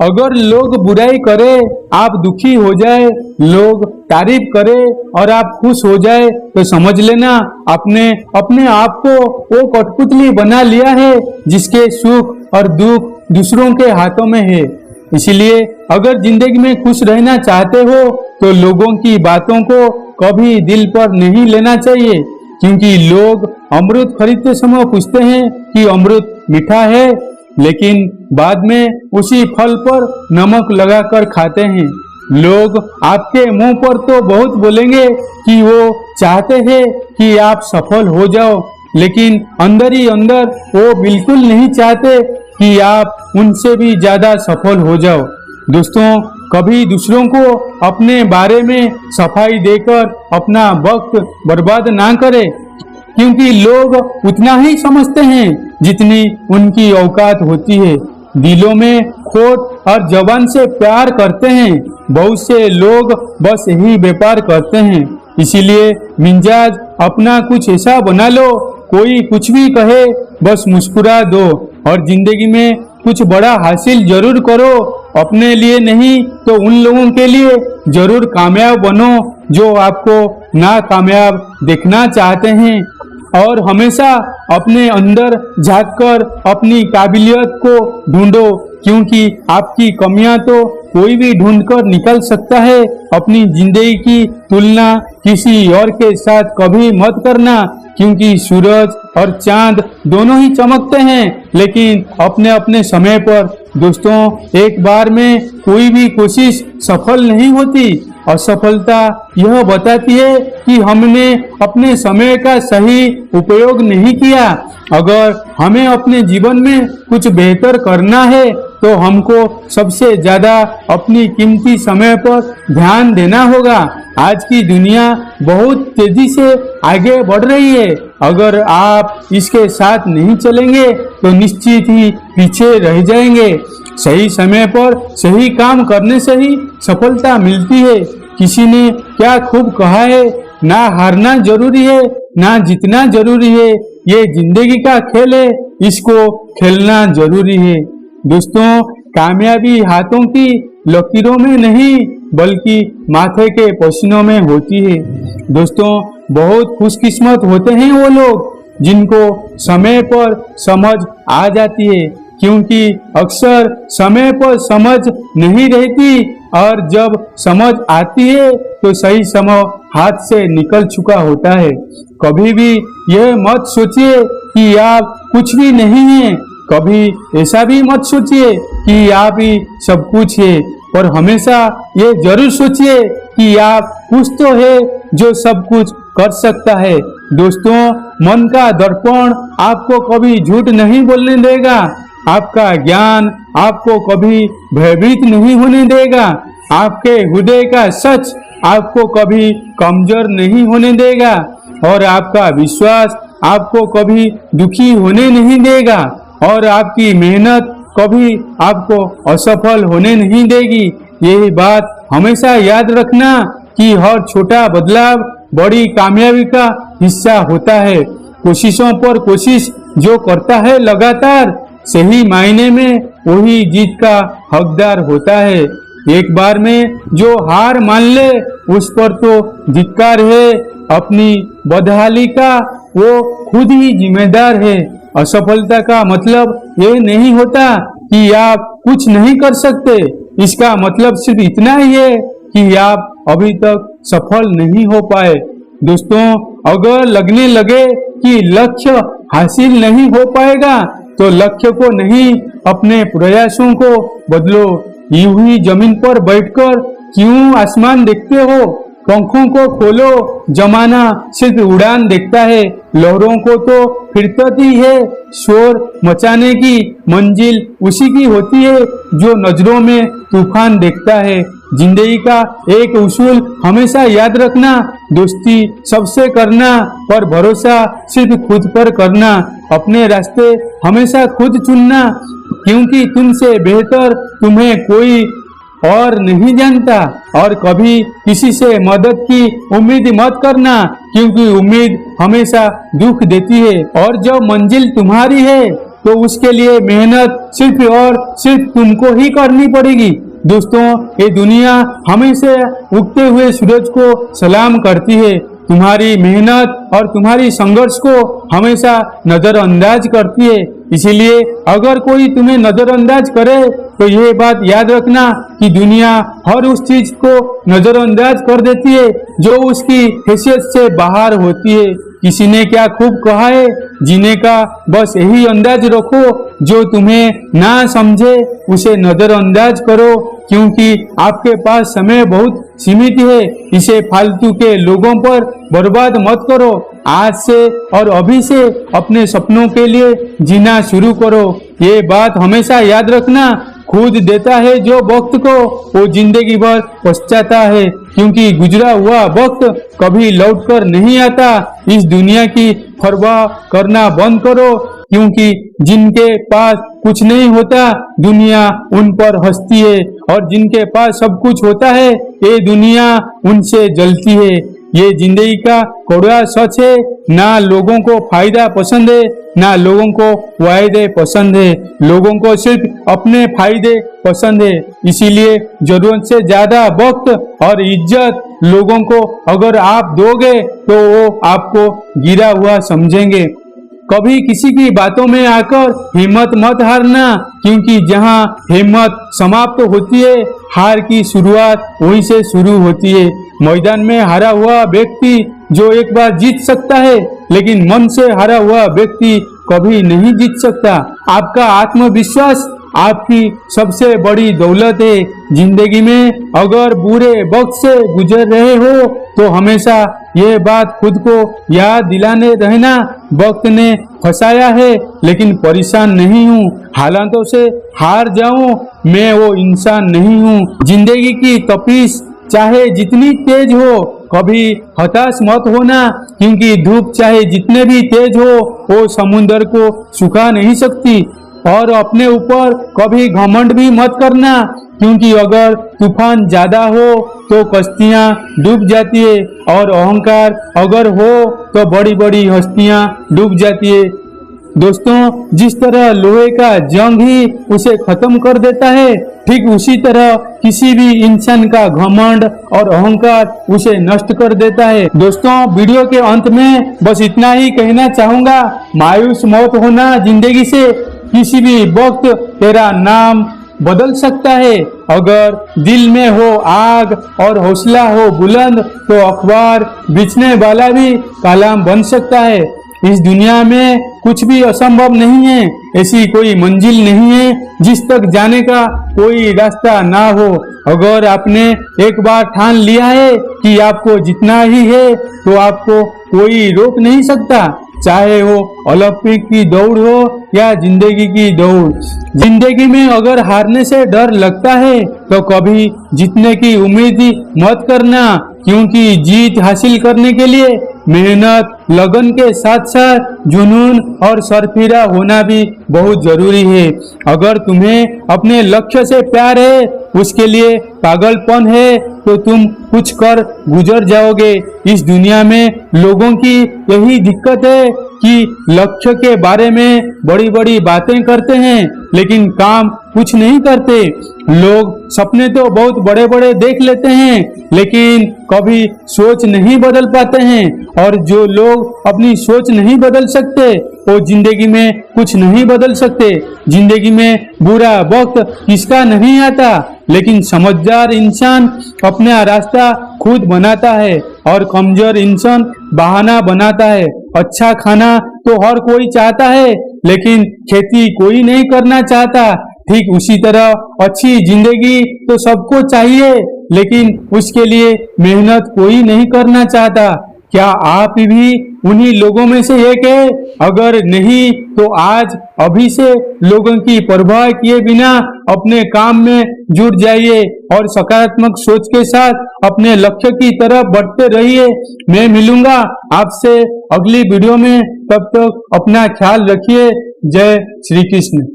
अगर लोग बुराई करे, आप दुखी हो जाए, लोग तारीफ करे और आप खुश हो जाए, तो समझ लेना आपने अपने आप को वो कठपुतली बना लिया है जिसके सुख और दुख दूसरों के हाथों में है। इसलिए अगर जिंदगी में खुश रहना चाहते हो तो लोगों की बातों को कभी दिल पर नहीं लेना चाहिए, क्योंकि लोग अमृत खरीदते समय पूछते हैं कि अमृत मीठा है, लेकिन बाद में उसी फल पर नमक लगाकर खाते हैं। लोग आपके मुंह पर तो बहुत बोलेंगे कि वो चाहते हैं कि आप सफल हो जाओ, लेकिन अंदर ही अंदर वो बिल्कुल नहीं चाहते कि आप उनसे भी ज्यादा सफल हो जाओ। दोस्तों, कभी दूसरों को अपने बारे में सफाई देकर अपना वक्त बर्बाद ना करें, क्योंकि लोग उतना ही समझते हैं जितनी उनकी औकात होती है। दिलों में खोट और जबान से प्यार करते हैं। बहुत से लोग बस यही व्यापार करते हैं। इसीलिए मिजाज अपना कुछ ऐसा बना लो, कोई कुछ भी कहे बस मुस्कुरा दो और जिंदगी में कुछ बड़ा हासिल जरूर करो। अपने लिए नहीं तो उन लोगों के लिए जरूर कामयाब बनो जो आपको नाकामयाब देखना चाहते हैं। और हमेशा अपने अंदर झांककर अपनी काबिलियत को ढूंढो, क्योंकि आपकी कमियां तो कोई भी ढूंढकर निकल सकता है। अपनी जिंदगी की तुलना किसी और के साथ कभी मत करना, क्योंकि सूरज और चांद दोनों ही चमकते हैं, लेकिन अपने अपने समय पर। दोस्तों, एक बार में कोई भी कोशिश सफल नहीं होती। असफलता यह बताती है कि हमने अपने समय का सही उपयोग नहीं किया। अगर हमें अपने जीवन में कुछ बेहतर करना है तो हमको सबसे ज्यादा अपनी कीमती समय पर ध्यान देना होगा। आज की दुनिया बहुत तेजी से आगे बढ़ रही है। अगर आप इसके साथ नहीं चलेंगे तो निश्चित ही पीछे रह जाएंगे। सही समय पर सही काम करने से ही सफलता मिलती है। किसी ने क्या खूब कहा है, ना हारना जरूरी है ना जीतना जरूरी है, ये जिंदगी का खेल है, इसको खेलना जरूरी है। दोस्तों, कामयाबी हाथों की लकीरों में नहीं बल्कि माथे के पसीनों में होती है। दोस्तों, बहुत खुशकिस्मत होते हैं वो लोग जिनको समय पर समझ आ जाती है, क्योंकि अक्सर समय पर समझ नहीं रहती और जब समझ आती है तो सही समय हाथ से निकल चुका होता है। कभी भी यह मत सोचिए कि आप कुछ भी नहीं हैं, कभी ऐसा भी मत सोचिए कि आप ही सब कुछ है, पर हमेशा ये जरूर सोचिए कि आप कुछ तो है जो सब कुछ कर सकता है। दोस्तों, मन का दर्पण आपको कभी झूठ नहीं बोलने देगा। आपका ज्ञान आपको कभी भयभीत नहीं होने देगा। आपके हृदय का सच आपको कभी कमजोर नहीं होने देगा और आपका विश्वास आपको कभी दुखी होने नहीं देगा और आपकी मेहनत कभी आपको असफल होने नहीं देगी। यही बात हमेशा याद रखना कि हर छोटा बदलाव बड़ी कामयाबी का हिस्सा होता है। कोशिशों पर कोशिश जो करता है लगातार, सही मायने में वही जीत का हकदार होता है। एक बार में जो हार मान ले उस पर तो धिक्कार है। अपनी बदहाली का वो खुद ही जिम्मेदार है। असफलता का मतलब ये नहीं होता कि आप कुछ नहीं कर सकते। इसका मतलब सिर्फ इतना ही है कि आप अभी तक सफल नहीं हो पाए। दोस्तों, अगर लगने लगे कि लक्ष्य हासिल नहीं हो पाएगा तो लक्ष्य को नहीं अपने प्रयासों को बदलो। यूं ही जमीन पर बैठकर क्यों आसमान देखते हो? पंखों को खोलो, जमाना सिर्फ उड़ान देखता है, लहरों को तो फिरती है। शोर मचाने की मंजिल उसी की होती है जो नजरों में तूफान देखता है। जिंदगी का एक उसूल हमेशा याद रखना, दोस्ती सबसे करना पर भरोसा सिर्फ खुद पर करना। अपने रास्ते हमेशा खुद चुनना, क्योंकि तुमसे बेहतर तुम्हें कोई और नहीं जानता। और कभी किसी से मदद की उम्मीद मत करना, क्योंकि उम्मीद हमेशा दुख देती है। और जब मंजिल तुम्हारी है तो उसके लिए मेहनत सिर्फ और सिर्फ तुमको ही करनी पड़ेगी। दोस्तों, ये दुनिया हमेशा उगते हुए सूरज को सलाम करती है, तुम्हारी मेहनत और तुम्हारी संघर्ष को हमेशा नजरअंदाज करती है। इसीलिए अगर कोई तुम्हें नजरअंदाज करे तो ये बात याद रखना कि दुनिया हर उस चीज को नजरअंदाज कर देती है जो उसकी हैसियत से बाहर होती है। किसी ने क्या खूब कहा है, जीने का बस यही अंदाज रखो, जो तुम्हें ना समझे उसे नजरअंदाज करो, क्योंकि आपके पास समय बहुत सीमित है। इसे फालतू के लोगों पर बर्बाद मत करो। आज से और अभी से अपने सपनों के लिए जीना शुरू करो। ये बात हमेशा याद रखना, खुद देता है जो वक्त को वो जिंदगी भर पछताता है, क्योंकि गुजरा हुआ वक्त कभी लौटकर नहीं आता। इस दुनिया की परवाह करना बंद करो, क्योंकि जिनके पास कुछ नहीं होता दुनिया उन पर हंसती है, और जिनके पास सब कुछ होता है ये दुनिया उनसे जलती है। ये जिंदगी का कड़वा सच है। ना लोगों को फायदा पसंद है, ना लोगों को वायदे पसंद है। लोगों को सिर्फ अपने फायदे पसंद है। इसीलिए जरूरत से ज्यादा वक्त और इज्जत लोगों को अगर आप दोगे तो वो आपको गिरा हुआ समझेंगे। कभी किसी की बातों में आकर हिम्मत मत हारना, क्योंकि जहां हिम्मत समाप्त होती है हार की शुरुआत वहीं से शुरू होती है। मैदान में हारा हुआ व्यक्ति जो एक बार जीत सकता है, लेकिन मन से हारा हुआ व्यक्ति कभी नहीं जीत सकता। आपका आत्मविश्वास आपकी सबसे बड़ी दौलत है। जिंदगी में अगर बुरे वक्त से गुजर रहे हो तो हमेशा ये बात खुद को याद दिलाने रहना, वक्त ने फंसाया है लेकिन परेशान नहीं हूँ। हालातों से हार जाऊं, मैं वो इंसान नहीं हूँ। जिंदगी की तपिश चाहे जितनी तेज हो, कभी हताश मत होना, क्योंकि धूप चाहे जितने भी तेज हो वो समुद्र को सुखा नहीं सकती। और अपने ऊपर कभी घमंड भी मत करना, क्योंकि अगर तूफान ज्यादा हो तो कश्तियां डूब जाती है, और अहंकार अगर हो तो बड़ी बड़ी हस्तियां डूब जाती है। दोस्तों, जिस तरह लोहे का जंग ही उसे खत्म कर देता है, ठीक उसी तरह किसी भी इंसान का घमंड और अहंकार उसे नष्ट कर देता है। दोस्तों, वीडियो के अंत में बस इतना ही कहना चाहूंगा, मायूस मत होना जिंदगी से। किसी भी वक्त तेरा नाम बदल सकता है। अगर दिल में हो आग और हौसला हो बुलंद तो अखबार बेचने वाला भी कलाम बन सकता है। इस दुनिया में कुछ भी असंभव नहीं है। ऐसी कोई मंजिल नहीं है जिस तक जाने का कोई रास्ता ना हो। अगर आपने एक बार ठान लिया है कि आपको जितना ही है तो आपको कोई रोक नहीं सकता, चाहे वो ओलंपिक की दौड़ हो या जिंदगी की दौड़। जिंदगी में अगर हारने से डर लगता है तो कभी जीतने की उम्मीद ही मत करना, क्योंकि जीत हासिल करने के लिए मेहनत, लगन के साथ साथ जुनून और सरफिरा होना भी बहुत जरूरी है। अगर तुम्हें अपने लक्ष्य से प्यार है, उसके लिए पागलपन है, तो तुम कुछ कर गुजर जाओगे। इस दुनिया में लोगों की यही दिक्कत है कि लक्ष्य के बारे में बड़ी बड़ी बातें करते हैं लेकिन काम कुछ नहीं करते। लोग सपने तो बहुत बड़े बड़े देख लेते हैं लेकिन कभी सोच नहीं बदल पाते हैं, और जो लोग अपनी सोच नहीं बदल सकते वो जिंदगी में कुछ नहीं बदल सकते। जिंदगी में बुरा वक्त किसका नहीं आता, लेकिन समझदार इंसान अपना रास्ता खुद बनाता है और कमजोर इंसान बहाना बनाता है। अच्छा खाना तो हर कोई चाहता है लेकिन खेती कोई नहीं करना चाहता। ठीक उसी तरह अच्छी जिंदगी तो सबको चाहिए लेकिन उसके लिए मेहनत कोई नहीं करना चाहता। क्या आप भी उन्हीं लोगों में से एक है? अगर नहीं तो आज अभी से लोगों की परवाह किए बिना अपने काम में जुट जाइए और सकारात्मक सोच के साथ अपने लक्ष्य की तरफ बढ़ते रहिए। मैं मिलूंगा आपसे अगली वीडियो में, तब तक अपना ख्याल रखिए। जय श्री कृष्ण।